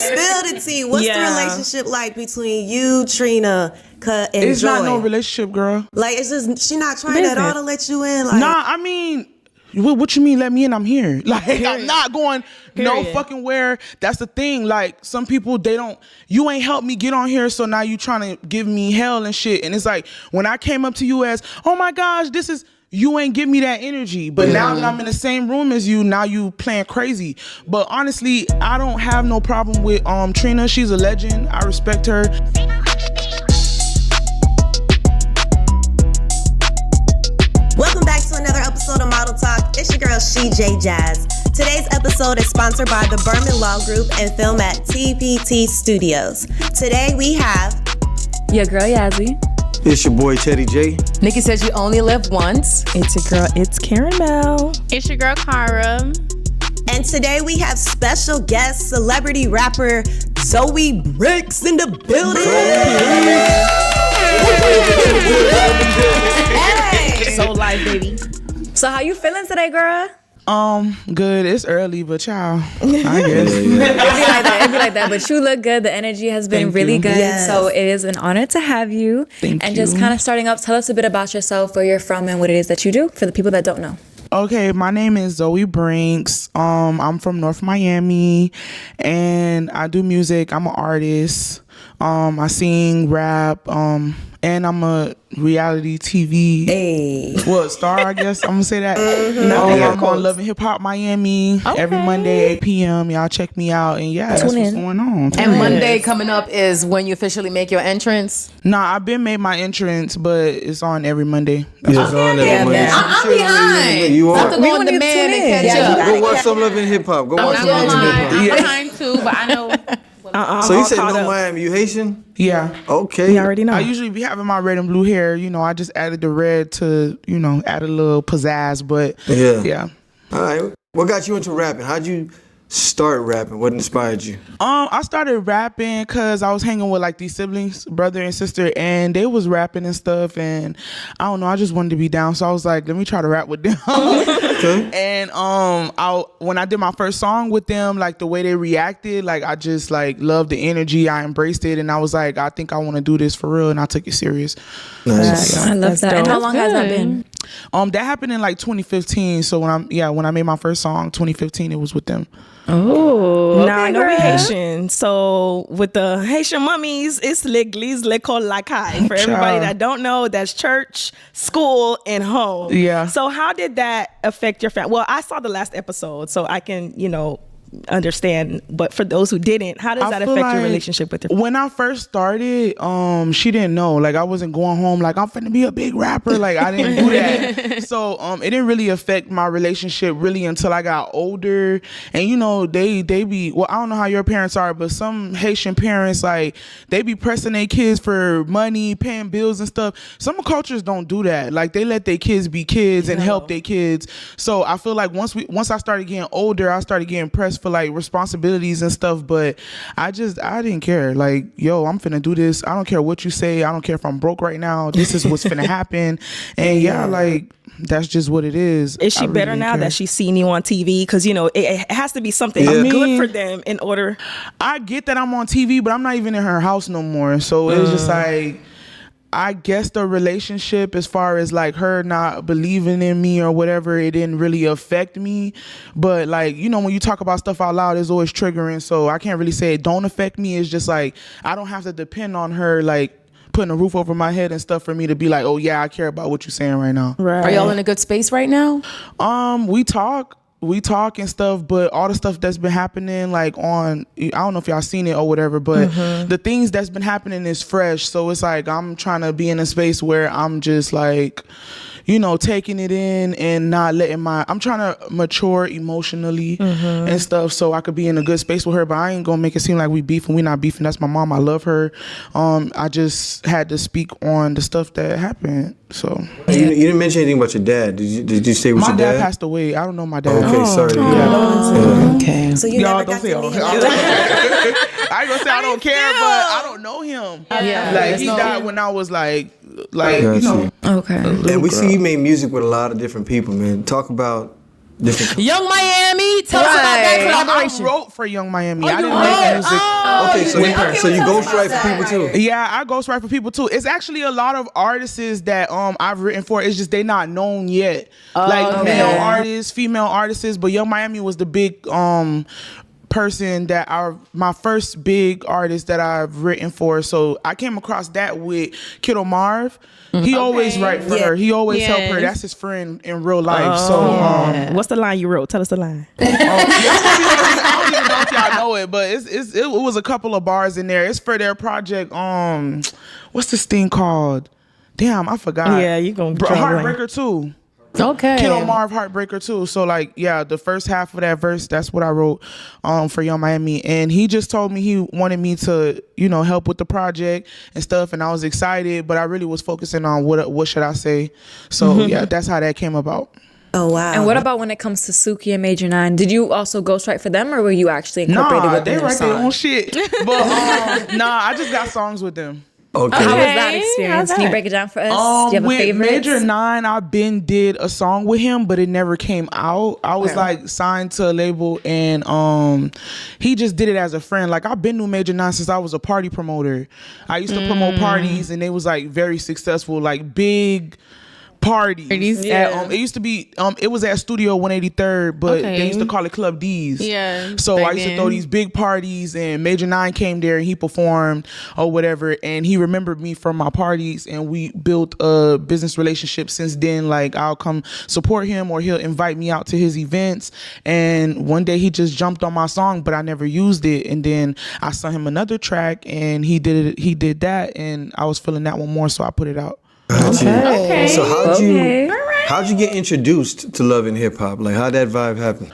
Spill the tea. What's the relationship like between you, Trina, and it's Joy? Not no relationship, girl. Like, it's just she not trying at all to let you in. Like, nah, I mean, what you mean? Let me in? I'm here. Like, I'm not going no fucking where. That's the thing. Like, some people you ain't helped me get on here, so now you trying to give me hell and shit. And it's like when I came up to you as, oh my gosh, this is. You ain't give me that energy, but now that I'm in the same room as you, now you playing crazy. But honestly, I don't have no problem with Trina. She's a legend. I respect her. welcome back to another episode of Model Talk. It's your girl, She Jazz. Today's episode is sponsored by the Berman Law Group and film at TPT Studios. Today we have your girl, Yazzie. It's your boy, Teddy J. Nikki says you only live once. It's your girl, it's Caramel. It's your girl, Cara. And today we have special guest, celebrity rapper, Zoey Brinxx in the building. Hey. So live, baby. So how you feeling today, girl? Good. It's early, but y'all, I guess. It'd be like that. But you look good. The energy has been really good. Yes. So it is an honor to have you. Thank you. And just kind of starting up, tell us a bit about yourself, where you're from, and what it is that you do for the people that don't know. Okay, my name is Zoey Brinxx. I'm from North Miami, and I do music. I'm an artist. I sing, rap, and I'm a reality TV star, I guess I'm gonna say that. I'm on Love and Hip Hop Miami every Monday 8 p.m. Y'all check me out, and that's what's going on. And Monday coming up is when you officially make your entrance. Nah, I've been made my entrance, but it's on every Monday. Yeah, it's on every Monday. I'm behind. You are. We want the man and catch up. Go watch some Love and Hip Hop. Go watch some Love and Hip Hop. I'm behind too, but I know. So you said no Miami, you Haitian? Yeah. Okay. You already know. I usually be having my red and blue hair. You know, I just added the red to, add a little pizzazz, but yeah. All right. What got you into rapping? How'd you start rapping? What inspired you? I started rapping because I was hanging with like these siblings, brother and sister, and they was rapping and stuff, and I don't know, I just wanted to be down, so I was like, let me try to rap with them. Okay. And when I did my first song with them, like the way they reacted, like I just like loved the energy. I embraced it, and I was like, I think I want to do this for real, and I took it serious. Nice. I love that. And how long has that been? That happened in like 2015. So when I made my first song, 2015, it was with them. Oh, now I know we Haitian. So with the Haitian mummies, it's l'église, l'école, la caille. For everybody that don't know, that's church, school, and home. Yeah. So how did that affect your family? Well, I saw the last episode, so I can, understand, but for those who didn't, how does that affect your relationship with your family? When I first started, she didn't know. Like, I wasn't going home like, I'm finna be a big rapper. Like, I didn't do that. So it didn't really affect my relationship really until I got older. And they be, well, I don't know how your parents are, but some Haitian parents, like, they be pressing their kids for money, paying bills and stuff. Some cultures don't do that. Like, they let their kids be kids and help their kids. So I feel like once I started getting older, I started getting pressed for like responsibilities and stuff, but I didn't care. Like, yo, I'm finna do this. I don't care what you say. I don't care if I'm broke right now. This is what's finna happen. And like, that's just what it is. Is she better now that she's seen you on TV? Because it has to be something good for them in order. I get that I'm on TV, but I'm not even in her house no more. So it's just like, I guess the relationship, as far as like her not believing in me or whatever, it didn't really affect me. But like, when you talk about stuff out loud, it's always triggering. So I can't really say it don't affect me. It's just like, I don't have to depend on her like putting a roof over my head and stuff for me to be like, oh yeah, I care about what you're saying right now. Right. Are y'all in a good space right now? We talk and stuff, but all the stuff that's been happening, like I don't know if y'all seen it or whatever, but the things that's been happening is fresh. So it's like, I'm trying to be in a space where I'm just like, taking it in and not letting I'm trying to mature emotionally and stuff so I could be in a good space with her, but I ain't gonna make it seem like we beefing. We not beefing. That's my mom. I love her. I just had to speak on the stuff that happened. So you didn't mention anything about your dad. Did you say with your dad? My dad passed away. I don't know my dad. Okay, sorry. Okay. So you never got to meet him. I ain't gonna say I don't care, but I don't know him. Yeah. Like, he died when I was like Okay. Okay. And we see you made music with a lot of different people, man. Talk about different. Young Miami, tell us about that collaboration. I wrote for Young Miami. Oh, I didn't you make wrote? music. Okay, so you ghostwrite for people too. Yeah, I ghostwrite for people too. It's actually a lot of artists that I've written for. It's just they not known yet. Like male artists, female artists, but Young Miami was the big person that my first big artist that I've written for. So I came across that with Kiddo Marv. He always write for her. He always help her. That's his friend in real life. What's the line you wrote? Tell us the line. I don't even know if y'all know it, but it was a couple of bars in there. It's for their project. What's this thing called? Damn, I forgot. Yeah, you gonna Heartbreaker 2. Okay. Kiddo Marv Heartbreaker 2. So like, yeah, the first half of that verse, that's what I wrote for Young Miami. And he just told me he wanted me to, help with the project and stuff. And I was excited, but I really was focusing on what should I say. So yeah, that's how that came about. Oh wow! And what about when it comes to Suki and Major 9? Did you also ghostwrite for them, or were you actually incorporated with them? They write their own shit. But I just got songs with them. Okay. How was that experience? Can you break it down for us? Do you have a with favorite? Major 9, I did a song with him, but it never came out. I was like signed to a label, and he just did it as a friend. Like I've been to Major 9 since I was a party promoter. I used to promote parties, and they was like very successful, like big parties. Yeah. It used to be it was at Studio 183rd, but Okay. they used to call it Club D's. Yeah, So back I used to then. throw these big parties, and Major 9 came there and he performed or whatever, and he remembered me from my parties, and we built a business relationship since then. Like I'll come support him, or he'll invite me out to his events, and one day he just jumped on my song, but I never used it, and then I sent him another track and he did that, and I was feeling that one more, so I put it out. Okay. So how'd you get introduced to love and hip hop? Like how'd that vibe happen?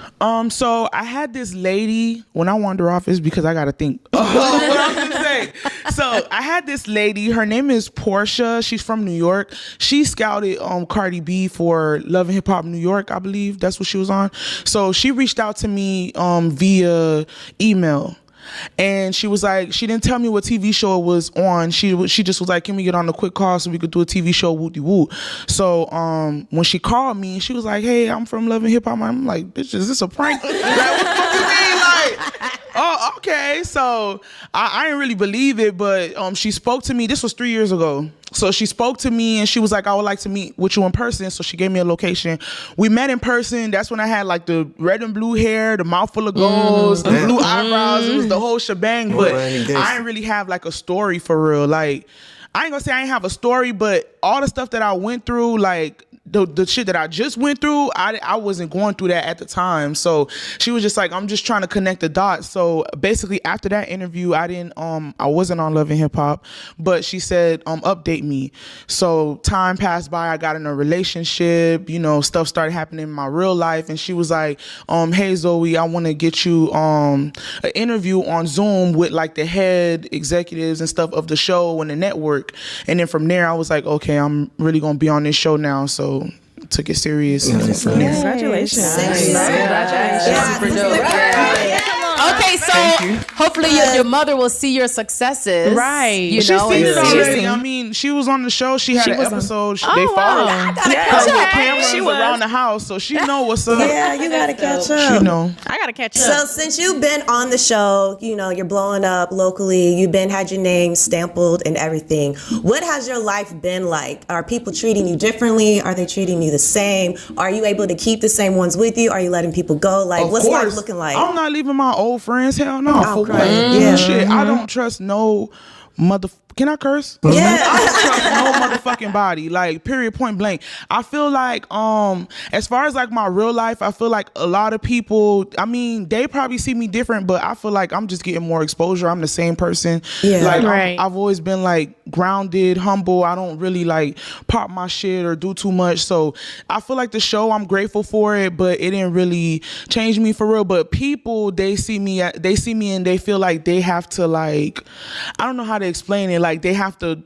So I had this lady, when I wander off is because I gotta think. What I'm gonna say. So I had this lady, her name is Portia. She's from New York. She scouted Cardi B for Love and Hip Hop New York, I believe. That's what she was on. So she reached out to me via email. And she was like, she didn't tell me what TV show it was on. She just was like, can we get on a quick call so we could do a TV show, wooty woo. So when she called me, she was like, hey, I'm from Love and Hip Hop. I'm like, bitch, is this a prank? Like, what the fuck you mean? Like, oh, okay. So I didn't really believe it, but she spoke to me. This was 3 years ago. So she spoke to me and she was like, I would like to meet with you in person. So she gave me a location. We met in person. That's when I had like the red and blue hair, the mouth full of goals, the blue eyebrows. It was the whole shebang. But I didn't really have like a story for real. Like, I ain't gonna say I ain't have a story, but all the stuff that I went through, like the shit that I just went through, I wasn't going through that at the time. So she was just like, I'm just trying to connect the dots. So basically after that interview, I wasn't on Love and Hip Hop, but she said, update me. So time passed by, I got in a relationship, stuff started happening in my real life. And she was like, hey Zoe, I want to get you an interview on Zoom with like the head executives and stuff of the show and the network. And then from there I was like, okay, I'm really gonna be on this show now. So took it serious. Congratulations. Okay, so hopefully your mother will see your successes. Right. You She know, seen it and see- already. I mean, she was on the show. She had an episode. They followed wow. her with cameras around the house, so she know what's up. Yeah, you gotta catch up. She know. I gotta catch up. So since you've been on the show, you're blowing up locally. You've had your name sampled and everything. What has your life been like? Are people treating you differently? Are they treating you the same? Are you able to keep the same ones with you? Are you letting people go? Like, what's life looking like? I'm not leaving my old friends. Hell no. Oh, For right. what? Yeah. Shit, I don't trust no Can I curse? Yeah. I don't trust no motherfucking body. Like, period, point blank. I feel like, as far as like my real life, I feel like a lot of people, I mean, they probably see me different, but I feel like I'm just getting more exposure. I'm the same person. Yeah. Like, Right. I've always been like grounded, humble. I don't really like pop my shit or do too much. So I feel like the show, I'm grateful for it, but it didn't really change me for real. But people, they see me and they feel like they have to, like, I don't know how to explain it. Like, they have to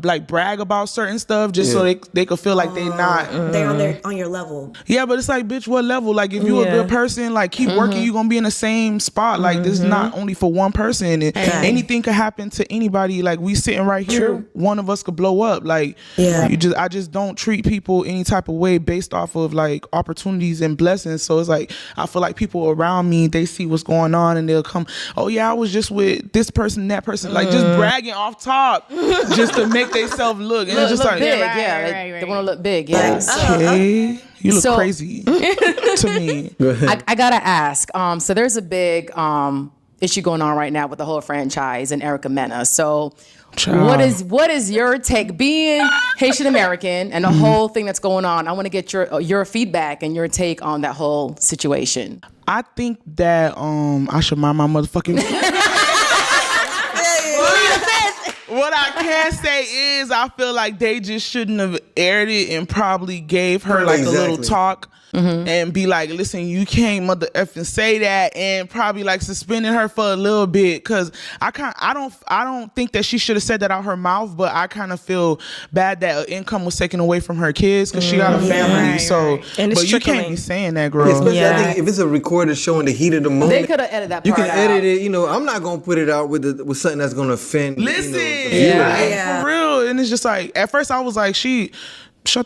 like brag about certain stuff just so they could feel like they not they're on your level. Yeah, but it's like, bitch, what level? Like, if you a good person, like, keep working, you gonna be in the same spot. Like, this is not only for one person. And anything could happen to anybody. Like, we sitting right here, one of us could blow up. Like, I just don't treat people any type of way based off of like opportunities and blessings. So it's like, I feel like people around me, they see what's going on and they'll come, oh yeah, I was just with this person, that person, like just bragging off top just to make themselves look. And it's just look like, big, right. They want to look big, yeah. okay, you look crazy to me. I gotta ask. So there's a big issue going on right now with the whole franchise and Erica Mena. So what is your take, being Haitian American and the whole thing that's going on? I want to get your feedback and your take on that whole situation. I think that I should mind my motherfucking. What I can say is I feel like they just shouldn't have aired it and probably gave her like a little talk and be like, listen, you can't mother effing say that, and probably like suspending her for a little bit, because I don't think that she should have said that out her mouth, but I kind of feel bad that her income was taken away from her kids because she got a family. And but you can't be saying that, girl. Especially I think if it's a recorded showing the heat of the moment, they could have edited that part. You can edit it. You know, I'm not gonna put it out with something that's gonna offend. Listen, the for real. And it's just like, at first I was like, shut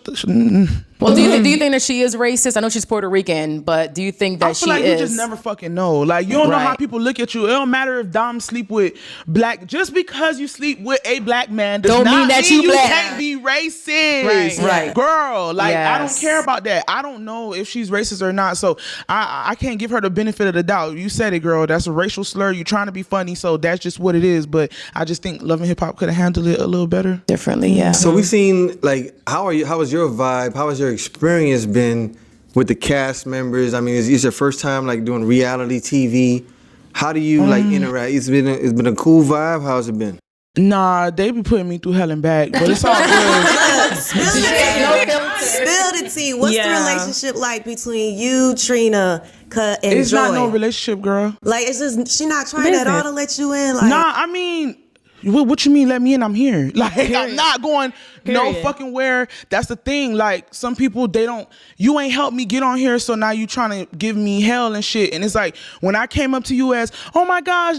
the. Well, do you think that she is racist? I know she's Puerto Rican, but do you think that she is? I feel like you just never fucking know. Like, you don't know how people look at you. It don't matter if Dom sleep with black. Just because you sleep with a black man does not mean you black. Can't be racist. Right. Girl, like, I don't care about that. I don't know if she's racist or not. So I can't give her the benefit of the doubt. You said it, girl. That's a racial slur. You're trying to be funny. So that's just what it is. But I just think Love and Hip Hop could have handled it a little better. Differently, yeah. So we've seen, like, how was your vibe? How has your experience been with the cast members? I mean, is your first time like doing reality TV? How do you like interact? It's been a cool vibe. How's it been? Nah, they be putting me through hell and back, but it's all good. Spill the tea. What's the relationship like between you, Trina, and it's Joy? Not no relationship, girl. Like, it's just she not trying at all to let you in. Like, nah, I mean. What you mean let me in? I'm here. Like, I'm not going no fucking where. That's the thing. Like, some people, you ain't helped me get on here, so now you trying to give me hell and shit. And it's like, when I came up to you as, oh my gosh,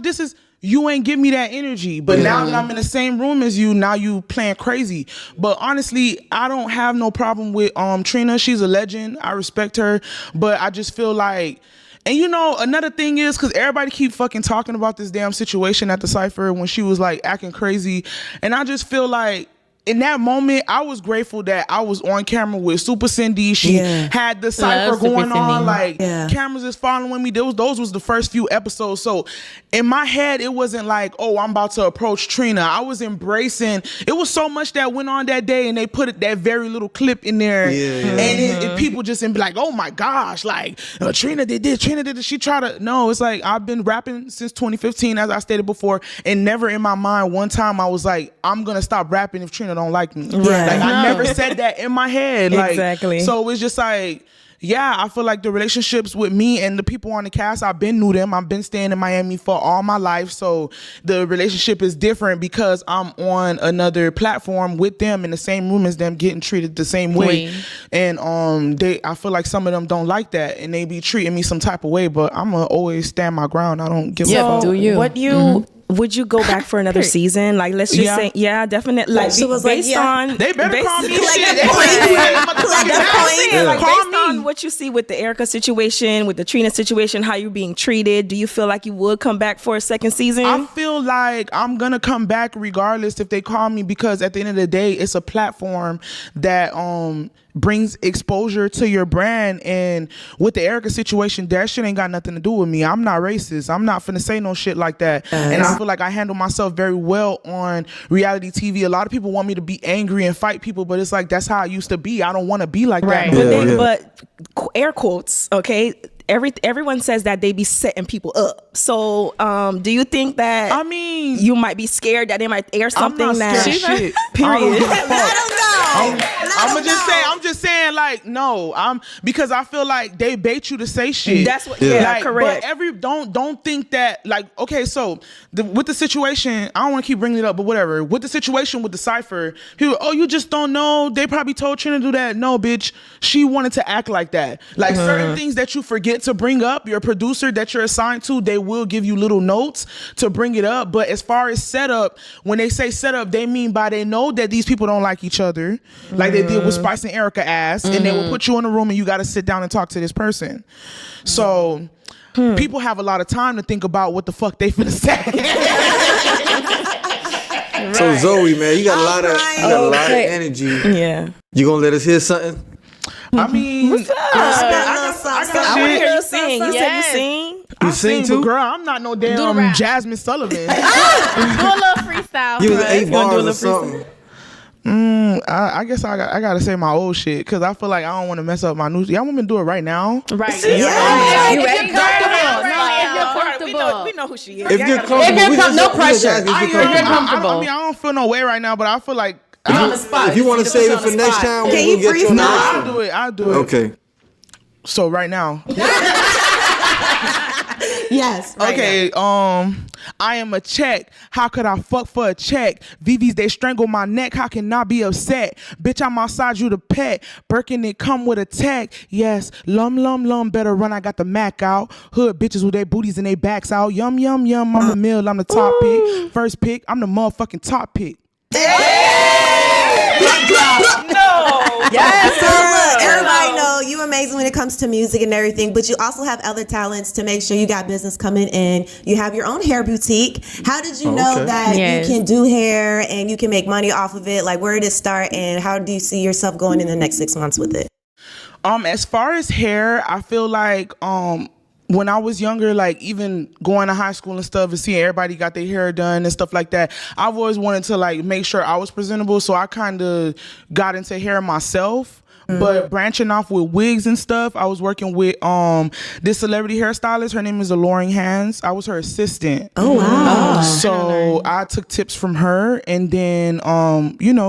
you ain't give me that energy. But now that I'm in the same room as you, now you playing crazy. But honestly, I don't have no problem with Trina. She's a legend. I respect her. But I just feel like, and you know, another thing is, because everybody keep fucking talking about this damn situation at the Cypher when she was like acting crazy. And I just feel like, in that moment, I was grateful that I was on camera with Super Cindy. She had the Cypher going on. Like, cameras is following me. Those was the first few episodes. So in my head, it wasn't like, oh, I'm about to approach Trina. I was embracing. It was so much that went on that day, and they put that very little clip in there. And people just be like, oh my gosh, like, Trina did this, Trina did this. She tried to. No, it's like, I've been rapping since 2015, as I stated before, and never in my mind one time I was like, I'm going to stop rapping if Trina don't like me. Like, I never said that in my head. Like, exactly. So it's just like, yeah, I feel like the relationships with me and the people on the cast, I've been knew them. I've been staying in Miami for all my life. So the relationship is different because I'm on another platform with them in the same room as them, getting treated the same way. And I feel like some of them don't like that, and they be treating me some type of way, but I'm gonna always stand my ground. I don't give a fuck. Do you? What you would you go back for another season? Like, let's just say, definitely. Like, she was based on, they better call me shit. Based on what you see with the Erica situation, with the Trina situation, how you're being treated, do you feel like you would come back for a second season? I feel like I'm gonna come back regardless if they call me, because at the end of the day, it's a platform that brings exposure to your brand. And with the Erica situation, that shit ain't got nothing to do with me. I'm not racist. I'm not finna say no shit like that. And I feel like I handle myself very well on reality TV. A lot of people want me to be angry and fight people, but it's like, that's how I used to be. I don't want to be like that. But air quotes, okay? Everyone says that they be setting people up. So, do you think that? I mean, you might be scared that they might air something I'm not scared that. of shit. Period. Let them go. I'm just saying, like, no, because I feel like they bait you to say shit. That's what, like, correct. But don't think that, like, okay, so with the situation, I don't want to keep bringing it up, but whatever. With the situation with the cipher, people, oh, you just don't know. They probably told Trina to do that. No, bitch, she wanted to act like that. Like certain things that you forget to bring up, your producer that you're assigned to, they will give you little notes to bring it up. But as far as setup, when they say setup, they mean by they know that these people don't like each other, like they did with Spice and Erica ass, and they will put you in a room and you got to sit down and talk to this person. So people have a lot of time to think about what the fuck they finna say. So Zoe, man, you got a lot of energy. Yeah. You gonna let us hear something? I mean, I want to hear you sing. You said you sing? You sing too? But girl, I'm not no damn Jasmine Sullivan. Do a little freestyle. Give us for us. 8 bars or something. I guess I gotta say my old shit because I feel like I don't want to mess up my new. Y'all want me to do it right now? Right. Yeah. You If ready? you're comfortable. If you're comfortable. We know who she is. If you're comfortable, no pressure. If you're If you're comfortable. comfortable. I mean, I don't feel no way right now, but I feel like On the spot. If you want to save it for next time, Can we'll you get you on the I'll next one. do it. I'll do it. Okay. So right now. Yes. Right Okay, I am a check. How could I fuck for a check? VVs, they strangle my neck. How can I be upset? Bitch, I'm outside you the pet. Birkin, it come with a tag. Yes, lum, better run. I got the Mac out. Hood bitches with their booties and their backs out. Yum. I'm the mill. I'm the top pick. First pick. I'm the motherfucking top pick. Yes. So look, everybody know you amazing when it comes to music and everything, but you also have other talents to make sure you got business coming in. You have your own hair boutique. How did you know that Yes. you can do hair and you can make money off of it? Like, where did it start, and how do you see yourself going in the next 6 months with it? As far as hair, I feel like when I was younger, like even going to high school and stuff and seeing everybody got their hair done and stuff like that, I've always wanted to like make sure I was presentable. So I kind of got into hair myself. But branching off with wigs and stuff, I was working with this celebrity hairstylist. Her name is Alluring Hands. I was her assistant. Oh wow! So I took tips from her, and then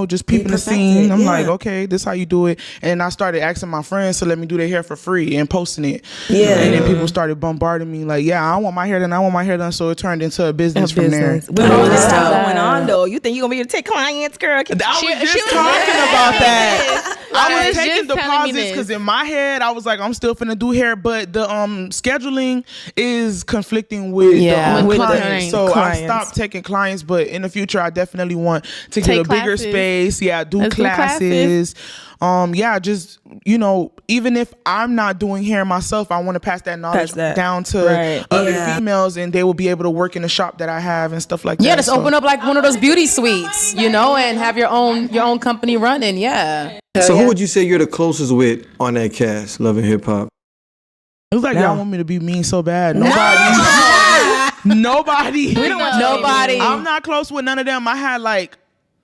just peeping the scene. I'm like, okay, this how you do it. And I started asking my friends to let me do their hair for free and posting it. Yeah. And then people started bombarding me like, yeah, I want my hair done. So it turned into a business from there. With all this stuff going on, though, you think you're gonna be able to take clients, girl? I was just talking about that. I was taking just telling me deposits this. because in my head I was like, I'm still finna do hair, but the scheduling is conflicting with the with clients. the So clients. I stopped taking clients, but in the future I definitely want to get Take a bigger classes. space. Yeah, do Let's do classes. Just even if I'm not doing hair myself, I want to pass that knowledge down to other females, and they will be able to work in the shop that I have and stuff like that. Yeah, just open up like one of those beauty suites, and have your own company running. Yeah. So who would you say you're the closest with on that cast, Love and Hip Hop? It was like y'all want me to be mean so bad. Nobody. We don't want Nobody. I'm not close with none of them. I had like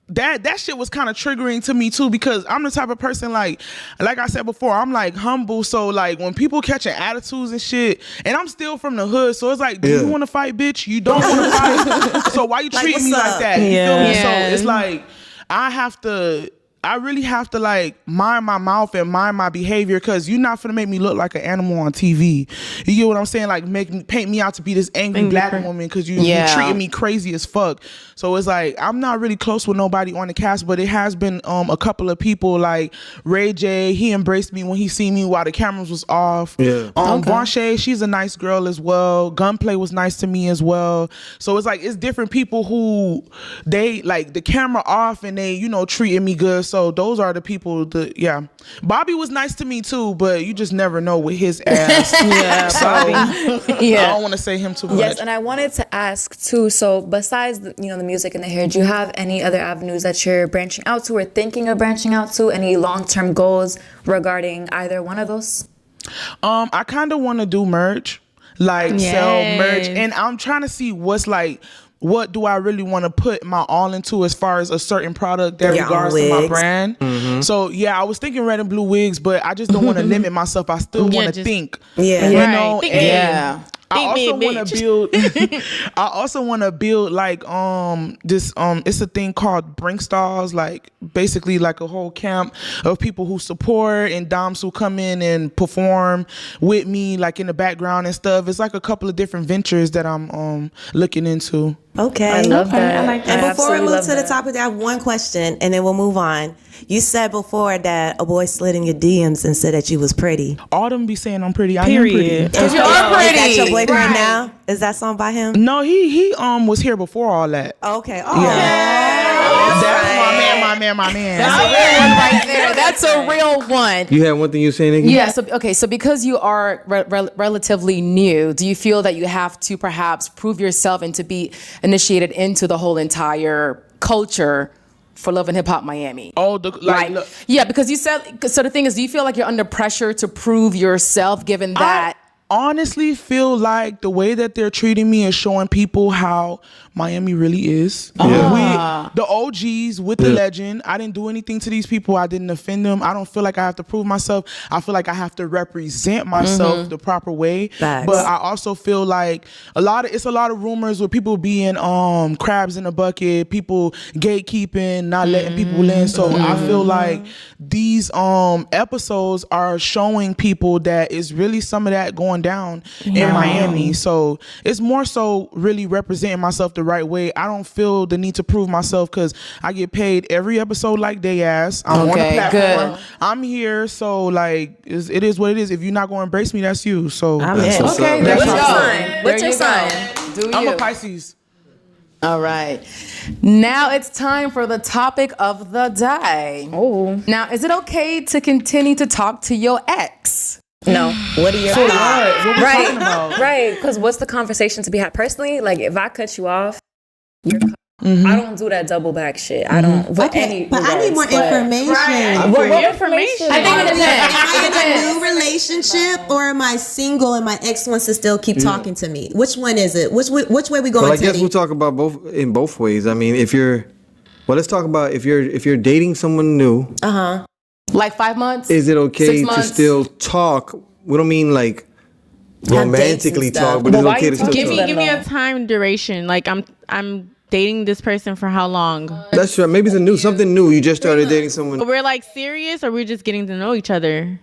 that shit was kind of triggering to me too, because I'm the type of person like I said before, I'm like humble. So like when people catching attitudes and shit, and I'm still from the hood, so it's like, do you want to fight, bitch? You don't want to fight. So why you treating me like that? You feel me? So it's like I really have to like mind my mouth and mind my behavior, because you're not finna make me look like an animal on TV. You get what I'm saying? Like paint me out to be this angry black woman because you treating me crazy as fuck. So it's like I'm not really close with nobody on the cast, but it has been a couple of people like Ray J. He embraced me when he seen me while the cameras was off. Vanche, she's a nice girl as well. Gunplay was nice to me as well. So it's like it's different people who they like the camera off and they treating me good. So those are the people Bobby was nice to me too, but you just never know with his ass. I don't want to say him too much. Yes, and I wanted to ask too, so besides the music and the hair, do you have any other avenues that you're branching out to or thinking of branching out to? Any long-term goals regarding either one of those? I kind of want to do merch, like sell merch, and I'm trying to see what do I really want to put my all into as far as a certain product that regards to my brand. So I was thinking red and blue wigs, but I just don't want to limit myself. I still want to think. I also want to build. I also want to build like this it's a thing called Brinxx Dolls, like basically like a whole camp of people who support and doms who come in and perform with me, like in the background and stuff. It's like a couple of different ventures that I'm looking into. Okay. I love that. I like that. And before we absolutely move love to the that. topic, I have one question, and then we'll move on. You said before that a boy slid in your DMs and said that you was pretty. Autumn be saying I'm pretty. I am Period. pretty. You are pretty. Is that your boyfriend Right. now? Is that song by him? No, he was here before all that. Okay. Oh. That's my man. That's a real one right there. That's a real one. You had one thing you were saying, Nikki? Yeah. So okay. So because you are relatively new, do you feel that you have to perhaps prove yourself and to be initiated into the whole entire culture for Love and Hip Hop Miami? Oh, Right. look, Yeah, because you said. So the thing is, do you feel like you're under pressure to prove yourself, given that? honestly feel like the way that they're treating me is showing people how Miami really is. The OGs with the legend. I didn't do anything to these people. I didn't offend them. I don't feel like I have to prove myself. I feel like I have to represent myself the proper way. Facts. But I also feel like it's a lot of rumors with people being crabs in a bucket, people gatekeeping, not letting people in. So I feel like these episodes are showing people that it's really some of that going down in Miami. So it's more so really representing myself the right way. I don't feel the need to prove myself because I get paid every episode like they ass. I'm on the Okay, platform. good. I'm here. So like it is what it is. If you're not going to embrace me, that's you. So I'm in. what's Okay, up. there What's you your go. sign? What's There your you go. sign? Do I'm you? a Pisces. All right. Now it's time for the topic of the day. Oh. Now, is it okay to continue to talk to your ex? No. What are your What? thoughts? What we talking about? Right. Because what's the conversation to be had? Personally, like if I cut you off, I don't do that double back shit. I don't. With any But I need more regards, but- information. What information? I think it depends. Am I in a new relationship or am I single and my ex wants to still keep talking to me? Which one is it? Which way we going? Well, I guess Teddy? we'll talk about both ways. I mean, let's talk about if you're dating someone new, Like 5 months? is it okay 6 to months? still talk? We don't mean like dates and romantically stuff. talk, but Well, it's why okay you to still talking talk. to Give me a time duration. Like I'm dating this person for how long? That's right. Maybe it's something new. You just started dating someone. We're like serious, or we're just getting to know each other?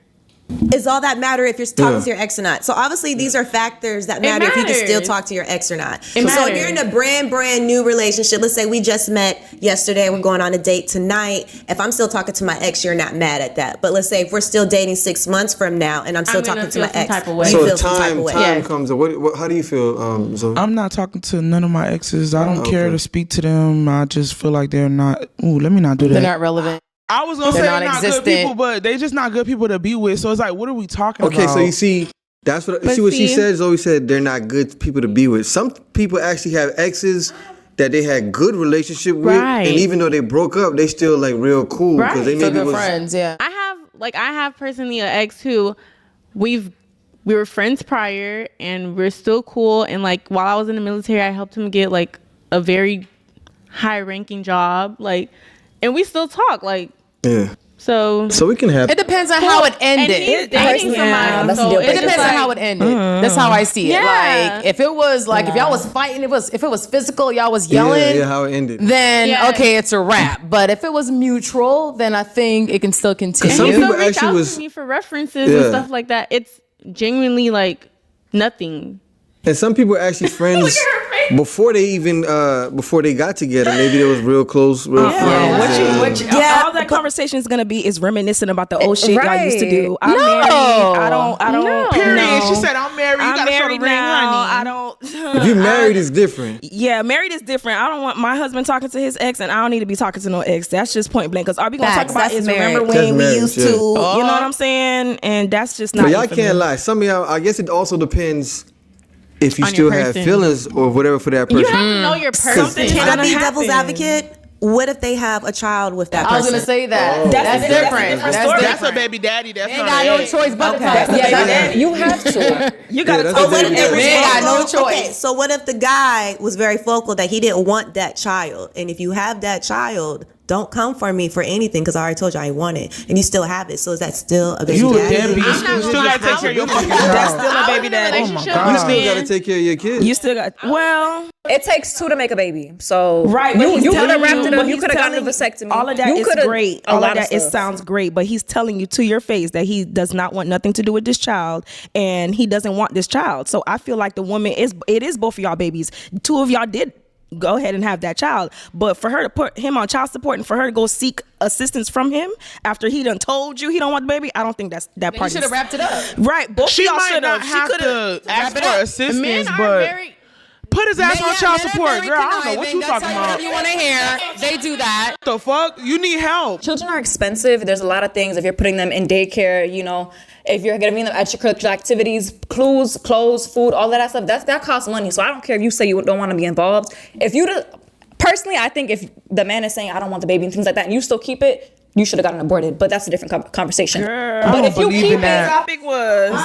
Is all that matter if you're talking Yeah. to your ex or not? So obviously these are factors that matter if you can still matters. talk to your ex or not. It So if you're in matters. a brand new relationship, let's say we just met yesterday, we're going on a date tonight. If I'm still talking to my ex, you're not mad at that. But let's say if we're still dating 6 months from now and I'm still I'm gonna talking to my feel some ex, type of way. you So feel some type time of way. Yeah. comes. What? How do you feel? Zoe? I'm not talking to none of my exes. I don't care Okay. to speak to them. I just feel like they're not. Ooh, let me not do that. They're not relevant. I was gonna They're say they're not good non-existent. people, but they just not good people to be with. So it's like, what are we talking about? Okay, so you see, that's what But see what she see- said. Zoe said they're not good people to be with. Some people actually have exes that they had good relationship with, Right. and even though they broke up, they still like real cool because Right. they So maybe good was. friends, yeah. I have personally an ex who we were friends prior and we're still cool. And like while I was in the military, I helped him get like a very high ranking job. Like, and we still talk. Like, Yeah. so. So it can happen. It depends on how it And ended. he's dating Yeah, somebody. that's a So deal it's breaker. It just depends on like, how it ended. That's how I see it. Yeah. Like if it was like if y'all was fighting, if it was physical, y'all was yelling. Yeah, how it ended. Then Yeah. okay, it's a wrap. But if it was mutual, then I think it can still continue. Some And people still reach actually out was- to me for references Yeah. and stuff like that. It's genuinely like nothing. And some people are actually friends before they even before they got together. Maybe they was real close, real friends. What Yeah, all that conversation is gonna be is reminiscing about the old shit y'all used to do. I'm No. married. I don't. Period. No. She said, I'm married. You I'm gotta show the married ring, now. honey. I don't. If you're married, it's different. Yeah, married is different. I don't want my husband talking to his ex, and I don't need to be talking to no ex. That's just point blank. Because all we gonna Facts, talk about that's is married. remember That's when we marriage, used yeah. to. You know what I'm saying? And that's just not. But y'all it for can't me. lie. Some of y'all, I guess it also depends if you On still your have person. feelings or whatever for that person. You have to know your person. Can I gonna be devil's happen. advocate? What if they have a child with that person? I was gonna say that. Oh. That's different. That's a different That's story. That's a different. baby daddy. That's They not ain't got an no ex. choice but to Okay. talk to Yeah, their yeah, ex. You have to. You gotta that's talk a to baby them every daddy. They ain't got no vocal? choice. Okay, so what if the guy was very vocal that he didn't want that child? And if you have that child, don't come for me for anything because I already told you I ain't want it, and you still have it. So is that still a baby You a daddy? deadbeat. You I'm not still gonna gotta lie. take care of your fucking That's child. still a baby daddy. Oh my God. You still gotta take care of your kids. You still got It takes 2 to make a baby. So right. you But could he's have telling wrapped it but up. You he's could have gotten a telling- vasectomy. All of that you is coulda- great. a All lot of that stuff. sounds great. But he's telling you to your face that he does not want nothing to do with this child, and he doesn't want this child. So I feel like the woman it is both of y'all babies. 2 of y'all did go ahead and have that child, but for her to put him on child support and for her to go seek assistance from him after he done told you he don't want the baby, I don't think that You part should have wrapped it up. right. Both She of y'all might should not have to ask it for up. assistance, Men are but very. put his ass on child Men are support, very girl. I don't know what conniving. you They'll talking tell about. whatever you want to hear. They do that. What the fuck? You need help. Children are expensive. There's a lot of things. If you're putting them in daycare, you know, if you're giving them extracurricular activities, clothes, food, all of that stuff, that costs money. So I don't care if you say you don't want to be involved. Personally, I think if the man is saying I don't want the baby and things like that, and you still keep it, you should have gotten aborted. But that's a different conversation. But if you believe keep in that. topic was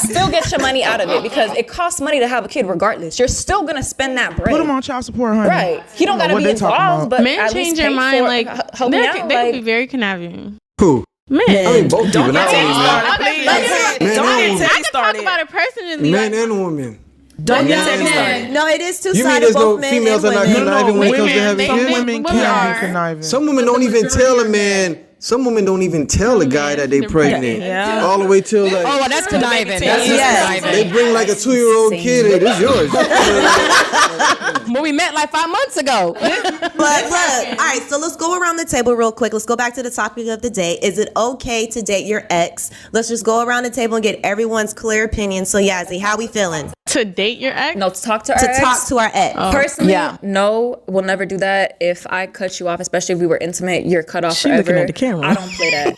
still get your money out of it because it costs money to have a kid regardless. You're still gonna spend that bread. Put him on child support, honey. Right. He don't I know gotta what be they talking involved, about. but Men at change least their pay mind. for- Like help me they out. could Like, be very conniving. Who? Men. I mean, both people, not get only me men. started, please. Men Don't and get women. Teddy I can talk started. about it personally. Men like, and women. Don't get Men Teddy and started. women. No, it is two You mean sided. there's Both no men females and are not women. conniving when it comes to women, having Some kids? women Women can are. be conniving. Some women don't even tell a man. Some women don't even tell a guy that they pregnant. Yeah. All the way till like Oh, well, that's conniving. That's just Yes. they conniving. bring like a 2-year-old kid. Hey, this yours. But we met like 5 months ago. But look, all right, so let's go around the table real quick. Let's go back to the topic of the day. Is it okay to date your ex? Let's just go around the table and get everyone's clear opinion. So, Yazzie, how we feeling? To date your ex? no, to talk to our To ex. talk to our ex. Personally, Yeah. no, we'll never do that. If I cut you off, especially if we were intimate, you're cut off She forever. looking at the camera. I don't play that.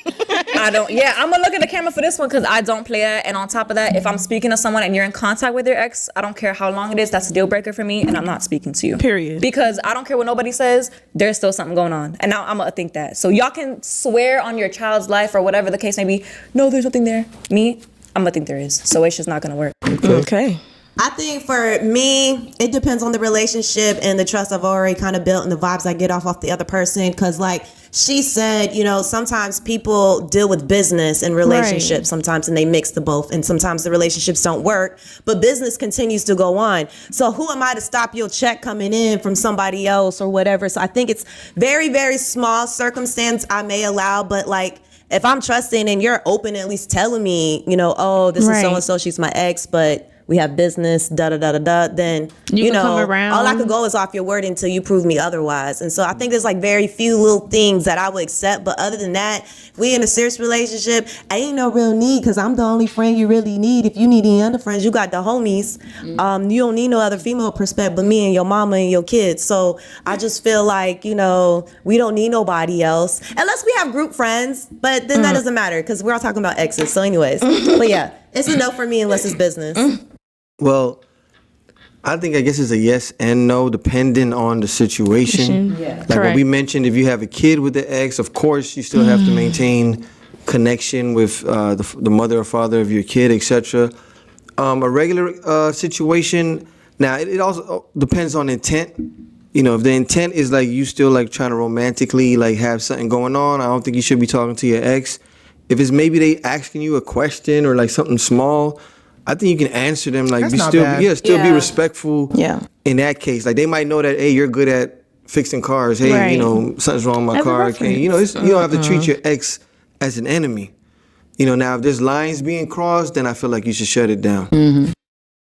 I don't. Yeah, I'm gonna look at the camera for this one because I don't play that. And on top of that, if I'm speaking to someone and you're in contact with your ex, I don't care how long it is. That's a deal breaker for me, and I'm not speaking to you. Period. Because I don't care what nobody says. There's still something going on, and now I'm gonna think that. So y'all can swear on your child's life or whatever the case may be. No, there's nothing there. Me, I'm gonna think there is. So it's just not gonna work. Okay. I think for me, it depends on the relationship and the trust I've already kind of built and the vibes I get off the other person. Because like she said, you know, sometimes people deal with business and relationships sometimes and they mix the both. And sometimes the relationships don't work, but business continues to go on. So who am I to stop your check coming in from somebody else or whatever? So I think it's very, very small circumstance I may allow, but like, if I'm trusting and you're open at least telling me, you know, oh, this is Right. so-and-so, she's my ex, but we have business, da-da-da-da-da, then, You you can know, come around. all I could go is off your word until you prove me otherwise. And so I think there's like very few little things that I would accept. But other than that, if we in a serious relationship, I ain't no real need because I'm the only friend you really need. If you need any other friends, you got the homies. You don't need no other female perspective but me and your mama and your kids. So I just feel like, you know, we don't need nobody else unless we have group friends. But then that doesn't matter because we're all talking about exes. So anyways, but yeah, it's a no for me unless it's business. Well, I guess it's a yes and no depending on the situation. Yeah. Like what Correct. we mentioned, if you have a kid with the ex, of course you still have to maintain connection with the mother or father of your kid, etc. A regular situation, now it also depends on intent. You know, if the intent is like you still like trying to romantically like have something going on, I don't think you should be talking to your ex. If it's maybe they asking you a question or like something small, I think you can answer them like That's be not still bad. be respectful. Yeah. In that case, like they might know that hey, you're good at fixing cars. Hey, Right. you know something's wrong with my As a car. Can, you know, you don't have to treat your ex as an enemy. You know, now if there's lines being crossed, then I feel like you should shut it down.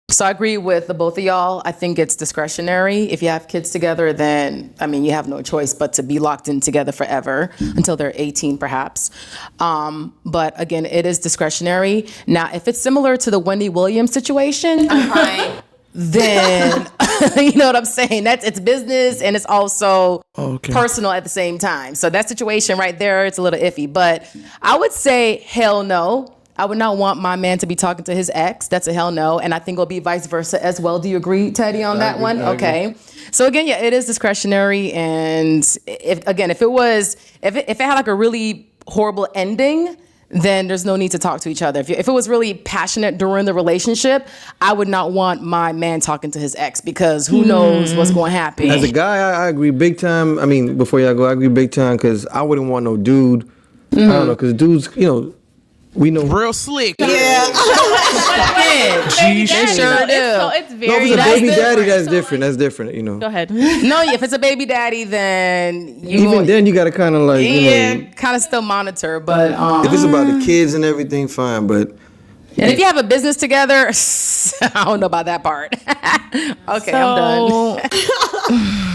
So I agree with the both of y'all. I think it's discretionary. If you have kids together, then, I mean, you have no choice but to be locked in together forever until they're 18, perhaps. But again, it is discretionary. Now, if it's similar to the Wendy Williams situation, then, you know what I'm saying? It's business and it's also personal at the same time. So that situation right there, it's a little iffy. But I would say hell no. I would not want my man to be talking to his ex. That's a hell no. And I think it'll be vice versa as well. Do you agree, Teddy, on that one? Okay. So again, yeah, it is discretionary. And if it had like a really horrible ending, then there's no need to talk to each other. If it was really passionate during the relationship, I would not want my man talking to his ex, because who knows what's going to happen. As a guy, I agree big time. I mean, before y'all go, I agree big time, because I wouldn't want no dude. I don't know, because dudes, we know. Real slick. Yeah. G Daddy, shit. though, Sure do. it's No, very. if it's a That's baby daddy, different. that's different. That's different, Go ahead. No, if it's a baby daddy, then Even then, you got to kind of like, kind of still monitor. But if it's about the kids and everything, fine. But and if you have a business together, I don't know about that part. Okay, I'm done.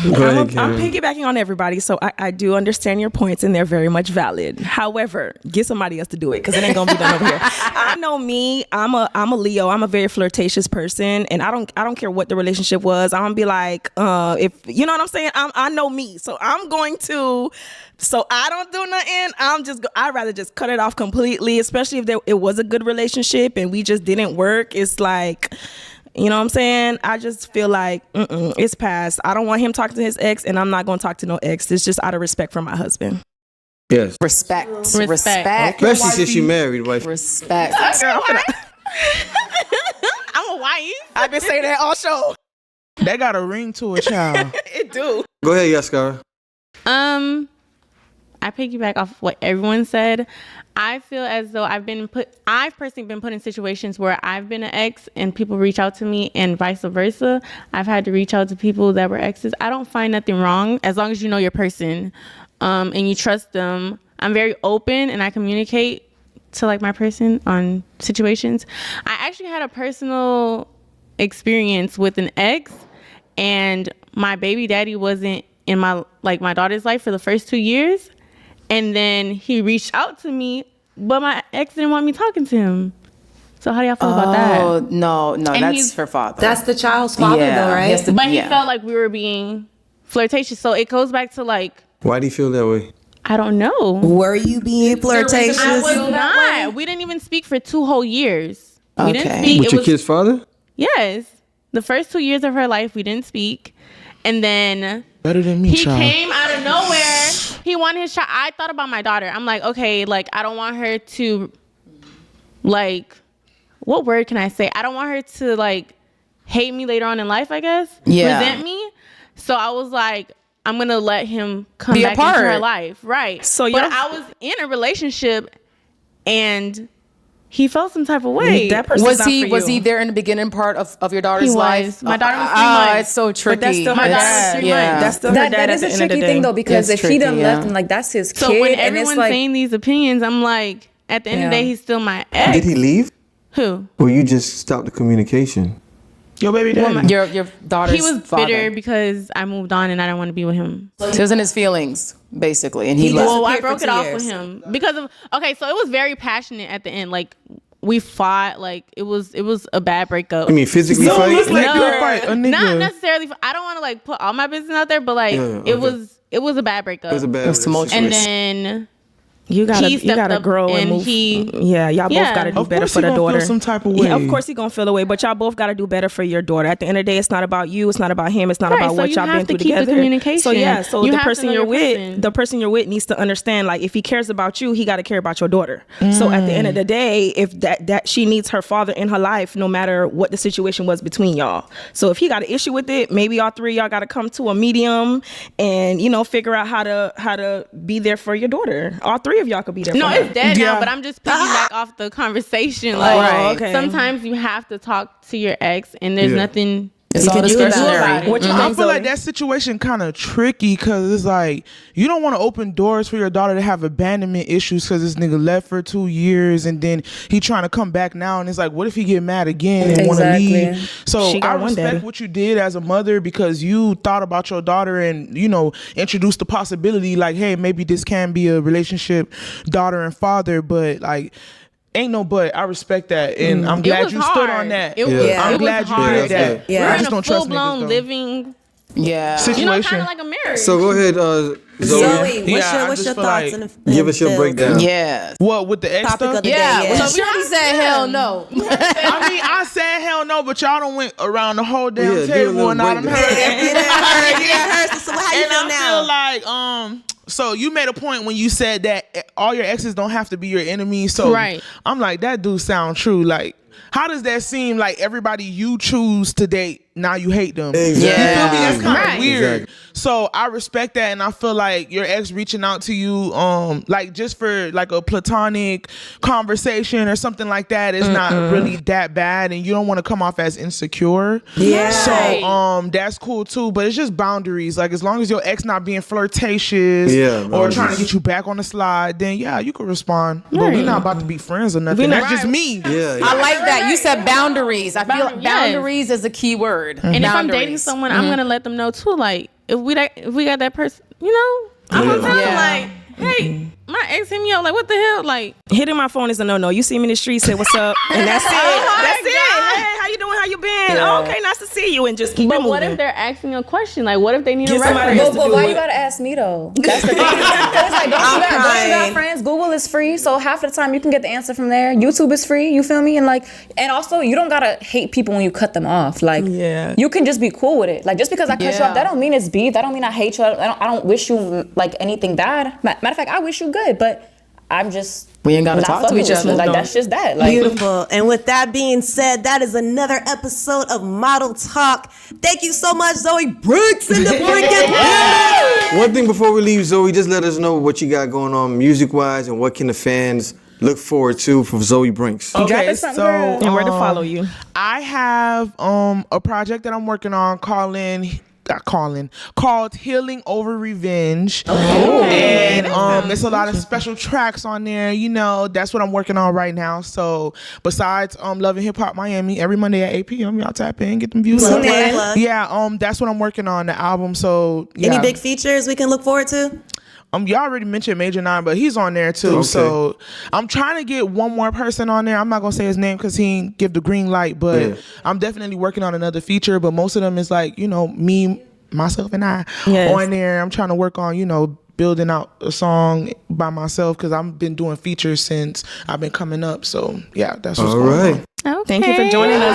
I'm piggybacking on everybody, so I do understand your points, and they're very much valid. However, get somebody else to do it, because it ain't gonna be done over here. I know me. I'm a Leo. I'm a very flirtatious person, and I don't care what the relationship was. I'm gonna be like, if you know what I'm saying. I know me, so I'm going to. So I don't do nothing. I'd rather just cut it off completely, especially if it was a good relationship and we just didn't work. It's like. You know what I'm saying? I just feel like it's past. I don't want him talking to his ex, and I'm not going to talk to no ex. It's just out of respect for my husband. yes, Respect. especially since you married, wife. Respect. Girl, I'm a wife. I've been saying that all show. That got a ring to a child. It do. Go ahead, Yaskara. I piggyback off what everyone said. I feel as though I've personally been put in situations where I've been an ex and people reach out to me, and vice versa. I've had to reach out to people that were exes. I don't find nothing wrong as long as you know your person, and you trust them. I'm very open and I communicate to like my person on situations. I actually had a personal experience with an ex, and my baby daddy wasn't in my daughter's life for the first 2 years. And then he reached out to me, but my ex didn't want me talking to him. So how do y'all feel about that? Oh, no, that's he's- her father. That's the child's father, though, right? Yes, But he felt like we were being flirtatious. So it goes back to like, Why do you feel that way? I don't know. Were you being flirtatious? I was not. We didn't even speak for 2 whole years. We didn't Okay. speak. With your kid's father? Yes. The first 2 years of her life, we didn't speak. And then Better than me, he child. came out of nowhere. He wanted his child. I thought about my daughter. I'm like, okay, like I don't want her to, like, what word can I say? I don't want her to like hate me later on in life, I guess. Yeah. Resent me. So I was like, I'm gonna let him come Be a back into her part. life, right? So but you're- I was in a relationship, and he felt some type of way. That person's Was not he for was you. he there in the beginning part of your daughter's He life? was. My daughter was 3 months. It's so tricky. But that's still her My daughter was dad. 3 months. That's still her That dad is at a the end of tricky the thing day. though, because It's if he done tricky, left yeah. and like that's his kid, So when and it's everyone's like saying these opinions, I'm like, at the end of the Yeah. day, he's still my ex. Did he leave? Who? Or you just stopped the communication? Yo, baby daddy. Your daughter's He was father. bitter because I moved on and I didn't want to be with him. He was in his feelings, basically, and he He left. Well, I disappeared broke for it 2 off years. with him because of so it was very passionate at the end. Like we fought, like it was a bad breakup. I mean, physically So fight? let's let girl fight a nigga. Not necessarily. I don't want to like put all my business out there, but like Yeah, okay. it was a bad breakup. It was a bad was tumultuous. and situation. then You gotta, He you stepped gotta up grow and and move. he- Y'all both Yeah. gotta do Of better course for he the gonna feel daughter. some type of way. Yeah, of course he gonna feel away, but y'all both gotta do better for your daughter. At the end of the day, it's not about you. It's not about him. It's not Right, about so what you y'all have been to through keep the together. communication. So yeah, so You the have to person know you're your with, person. the person you're with needs to understand. Like if he cares about you, he gotta care about your daughter. So at the end of the day, if that she needs her father in her life, no matter what the situation was between y'all. So if he got an issue with it, maybe all three of y'all gotta come to a medium and figure out how to be there for your daughter. All three of y'all could be there. No, for her. it's dead Yeah. now, but I'm just piggyback off the conversation. Like, Right. Okay. sometimes you have to talk to your ex, and there's Yeah. nothing It's you all can do about discretionary. it. What you I think, feel like Zoe? that situation kind of tricky because it's like you don't want to open doors for your daughter to have abandonment issues because this nigga left for 2 years and then he trying to come back now and it's like, what if he get mad again and want to Exactly. leave? So She got I one respect daddy. what you did as a mother because you thought about your daughter and introduced the possibility like, hey, maybe this can be a relationship, daughter and father, but like. Ain't no but. I respect that, and I'm It glad was you stood hard. on that. It, Yeah. I'm it glad was you hard. did that. Yeah. We're I in just a don't trust full-blown niggas though. living, Yeah. Situation. kind of like a marriage. So go ahead, Zoe. Zoe, Yeah, I what's just your feel thoughts? like- Give us your breakdown. Yeah. What with the ex Topic stuff? of the Yeah. day. Well, Yeah. so Shorty said hell no. I mean, I said hell no, but y'all done went around the whole damn Yeah, do a table little and I done breakdown. heard everything. So how you And feel I now? feel like So you made a point when you said that all your exes don't have to be your enemies. So Right. I'm like, that do sound true. Like, how does that seem like everybody you choose to date, now you hate them? Exactly. You feel me? That's kind of Right. weird. Exactly. So I respect that, and I feel like your ex reaching out to you, like just for like a platonic conversation or something like that is not really that bad, and you don't want to come off as insecure. Yeah. So that's cool too, but it's just boundaries. Like as long as your ex not being flirtatious or boundaries. trying to get you back on the slide, then yeah, you can respond. But we're not about to be friends or nothing. That's just me. Yeah, I like that. You said boundaries. I feel Boundaries, yes. boundaries is a key word. And if I'm dating Boundaries. someone, I'm gonna let them know too. Like if we got that person, you know, I'm gonna tell them like, hey, my ex hit me up. Like what the hell? Like Hitting my phone is a no. You see me in the street, say what's up, and that's it. That's it. Hey, how you doing? How you been? Oh, okay, nice to see you, and just keep it but moving. what if they're asking a question? Like what if they need Get a somebody reference? else to But do why it. you gotta ask me though? That's the thing. It's like, don't you got friends? Google is free, so half the time you can get the answer from there. YouTube is free. You feel me? And also you don't gotta hate people when you cut them off. Like, you can just be cool with it. Like just because I cut you off, that don't mean it's beef. That don't mean I hate you. I don't wish you like anything bad. Matter of fact, I wish you good, but I'm just We ain't gotta not talk to fucking each with other. you. Like that's just that. Like Beautiful. And with that being said, that is another episode of Model Talk. Thank you so much, Zoey Brinxx in the freaking One thing before we leave, Zoe, just let us know what you got going on music-wise and what can the fans look forward to from Zoey Brinxx. dropping something, girl. and where to follow you. I have a project that I'm working on called Healing Over Revenge. And there's a lot of special tracks on there. You know, that's what I'm working on right now. So besides Love and Hip Hop Miami, every Monday at 8 p.m. y'all tap in, get them views up. Plug. Yeah, that's what I'm working on, the album. So yeah. Any big features we can look forward to? Y'all already mentioned Major 9, but he's on there too. Okay. So I'm trying to get one more person on there. I'm not gonna say his name because he didn't give the green light, but I'm definitely working on another feature. But most of them is like, you know, me, myself, and I on there. I'm trying to work on, you know, building out a song by myself because I've been doing features since I've been coming up. So yeah, that's what's All going right. on. Okay. Thank you for joining us.